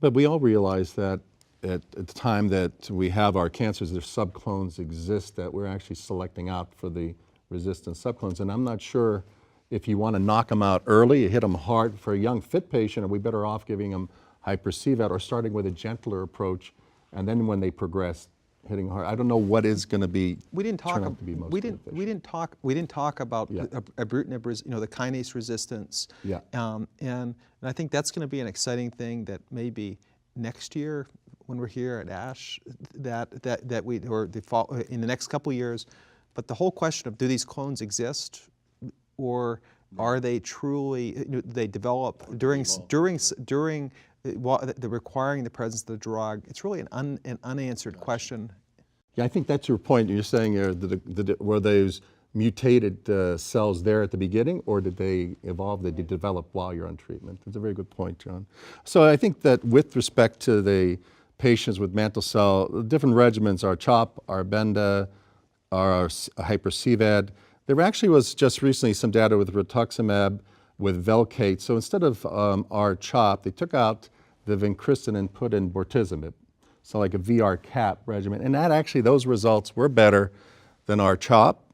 But we all realize that at the time that we have our cancers, their subclones exist that we're actually selecting out for the resistant subclones. And I'm not sure if you want to knock them out early, hit them hard for a young fit patient, are we better off giving them hyper-CVAD or starting with a gentler approach, and then when they progress, hitting hard? I don't know what is going to be. We didn't talk. We didn't talk about ibrutinib, the kinase resistance. Yeah. And I think that's going to be an exciting thing that maybe next year when we're here at ASH, that we or the fall, in the next couple of years. But the whole question of, do these clones exist, or are they truly, they develop during the requiring the presence of the drug? It's really an unanswered question. Yeah, I think that's your point. You're saying were those mutated cells there at the beginning, or did they evolve, did they develop while you're on treatment? That's a very good point, John. So I think that with respect to the patients with mantle cell, the different regimens are CHOP, Arbenda, our hyper-CVAD. There actually was just recently some data with rituximab with Velcade. So instead of our CHOP, they took out the vincristine and put in bortezomib. So like a VR cap regimen. And that actually, those results were better than our CHOP.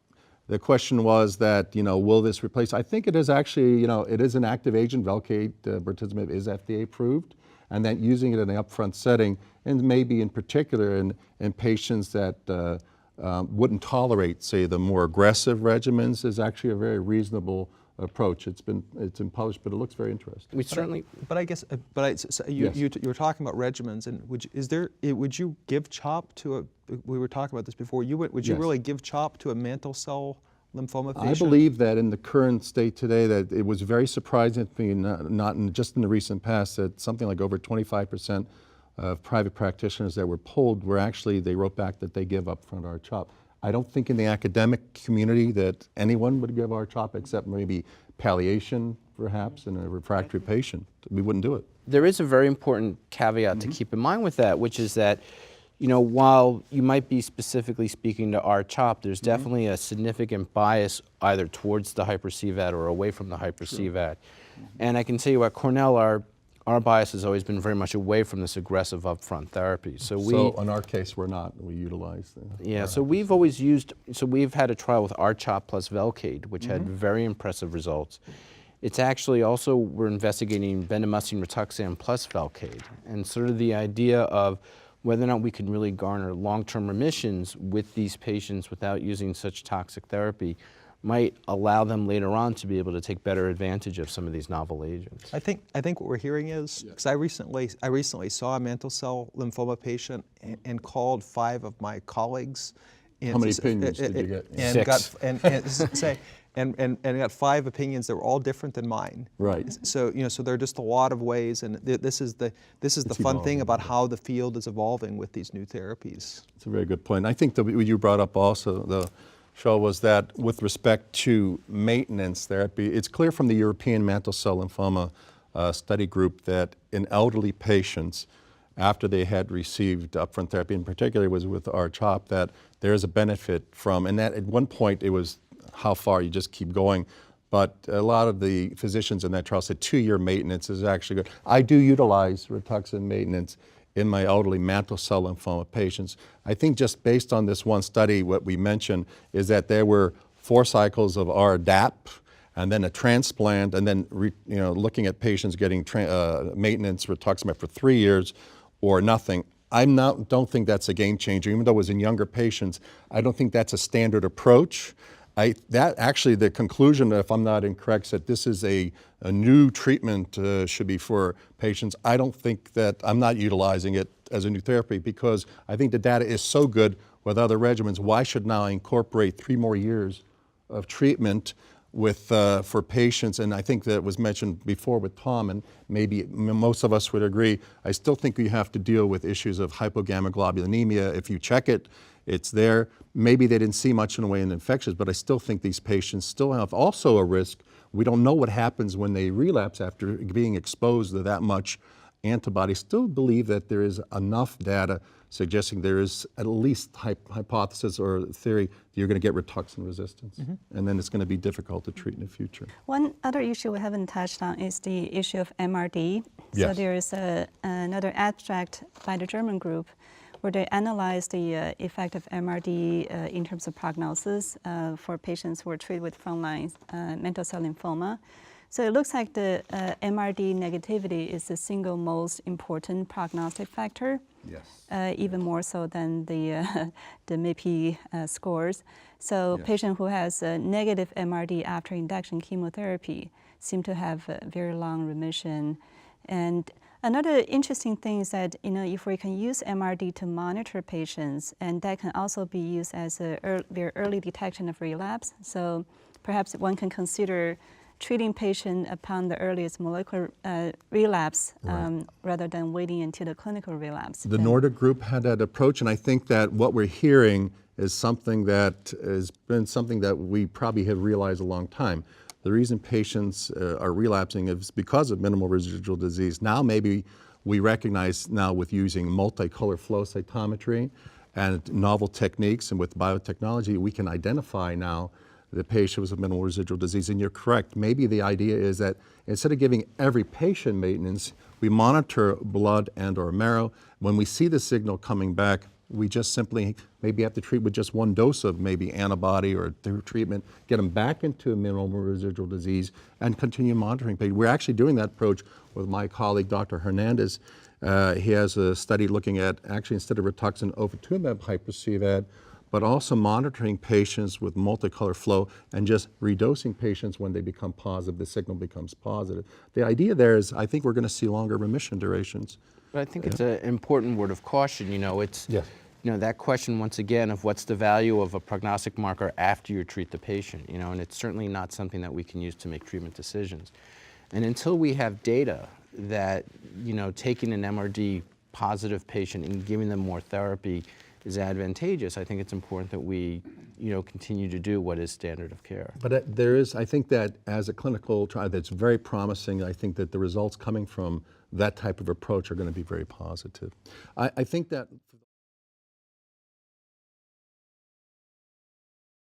The question was that, will this replace? I think it is actually, it is an active agent. Velcade, bortezomib is FDA approved. And that using it in an upfront setting, and maybe in particular in patients that wouldn't tolerate, say, the more aggressive regimens, is actually a very reasonable approach. It's been published, but it looks very interesting. We certainly. But I guess, you were talking about regimens, and would you give CHOP to a? We were talking about this before. Would you really give CHOP to a mantle cell lymphoma patient? I believe that in the current state today, that it was very surprising to me, not just in the recent past, that something like over 25% of private practitioners that were polled were actually, they wrote back that they give upfront our CHOP. I don't think in the academic community that anyone would give our CHOP except maybe palliation, perhaps, in a refractory patient. We wouldn't do it. There is a very important caveat to keep in mind with that, which is that, while you might be specifically speaking to our CHOP, there's definitely a significant bias either towards the hyper-CVAD or away from the hyper-CVAD. And I can tell you at Cornell, our bias has always been very much away from this aggressive upfront therapy. So in our case, we're not. We utilize the. Yeah. So we've always used. So we've had a trial with R-CHOP plus Velcade, which had very impressive results. It's actually also, we're investigating bendamustine rituximab plus Velcade, and sort of the idea of whether or not we can really garner long-term remissions with these patients without using such toxic therapy might allow them later on to be able to take better advantage of some of these novel agents. I think what we're hearing is, because I recently saw a mantle cell lymphoma patient and called 5 of my colleagues. And how many opinions did you get? And 6. And got 5 opinions that were all different than mine. Right. So so there are just a lot of ways, and this is the fun thing about how the field is evolving with these new therapies. It's a very good point. I think that what you brought up also, Show, was that with respect to maintenance therapy, it's clear from the European Mantle Cell Lymphoma study group that in elderly patients, after they had received upfront therapy, in particular was with R-CHOP, that there is a benefit from, and that at one point it was how far you just keep going, but a lot of the physicians in that trial said 2-year maintenance is actually good. I do utilize Rituxan maintenance in my elderly mantle cell lymphoma patients. I think just based on this one study, what we mentioned is that there were 4 cycles of R-DAP, and then a transplant, and then looking at patients getting maintenance rituximab for 3 years or nothing. Don't think that's a game changer, even though it was in younger patients. I don't think that's a standard approach. That actually, the conclusion, if I'm not incorrect, that this is a new treatment should be for patients. I don't think that, I'm not utilizing it as a new therapy because I think the data is so good with other regimens. Why should now incorporate 3 more years of treatment with for patients? And I think that was mentioned before with Tom, and maybe most of us would agree. I still think we have to deal with issues of hypogammaglobulinemia. If you check it, it's there. Maybe they didn't see much in the way of infections, but I still think these patients still have also a risk. We don't know what happens when they relapse after being exposed to that much antibody. Still believe that there is enough data suggesting there is at least hypothesis or theory that you're going to get Rituxan resistance, and then it's going to be difficult to treat in the future. One other issue we haven't touched on is the issue of MRD. So Yes. there is another abstract by the German group where they analyzed the effect of MRD in terms of prognosis for patients who were treated with frontline mantle cell lymphoma. So it looks like the MRD negativity is the single most important prognostic factor. Yes. Even more so than the MIPI scores. So Yes. patient who has a negative MRD after induction chemotherapy seem to have a very long remission. And another interesting thing is that, if we can use MRD to monitor patients, and that can also be used as a very early detection of relapse. So perhaps one can consider treating patient upon the earliest molecular relapse rather than waiting until the clinical relapse. The Nordic group had that approach, and I think that what we're hearing is something that has been something that we probably have realized a long time. The reason patients are relapsing is because of minimal residual disease. Now maybe we recognize now with using multicolor flow cytometry and novel techniques and with biotechnology, we can identify now the patient with minimal residual disease. And you're correct, maybe the idea is that instead of giving every patient maintenance, we monitor blood and or marrow. When we see the signal coming back, we just simply maybe have to treat with just one dose of maybe antibody or treatment, get them back into minimal residual disease and continue monitoring patients. We're actually doing that approach with my colleague, Dr. Hernandez. He has a study looking at actually instead of Rituxan, ofatumumab hyper-CVAD, but also monitoring patients with multicolor flow and just redosing patients when they become positive, the signal becomes positive. The idea there is I think we're going to see longer remission durations. But I think it's an important word of caution. It's Yes. that question once again of what's the value of a prognostic marker after you treat the patient. And it's certainly not something that we can use to make treatment decisions. And until we have data that taking an MRD positive patient and giving them more therapy is advantageous, I think it's important that we continue to do what is standard of care. But there is, I think that as a clinical trial that's very promising, I think that the results coming from that type of approach are going to be very positive. I think that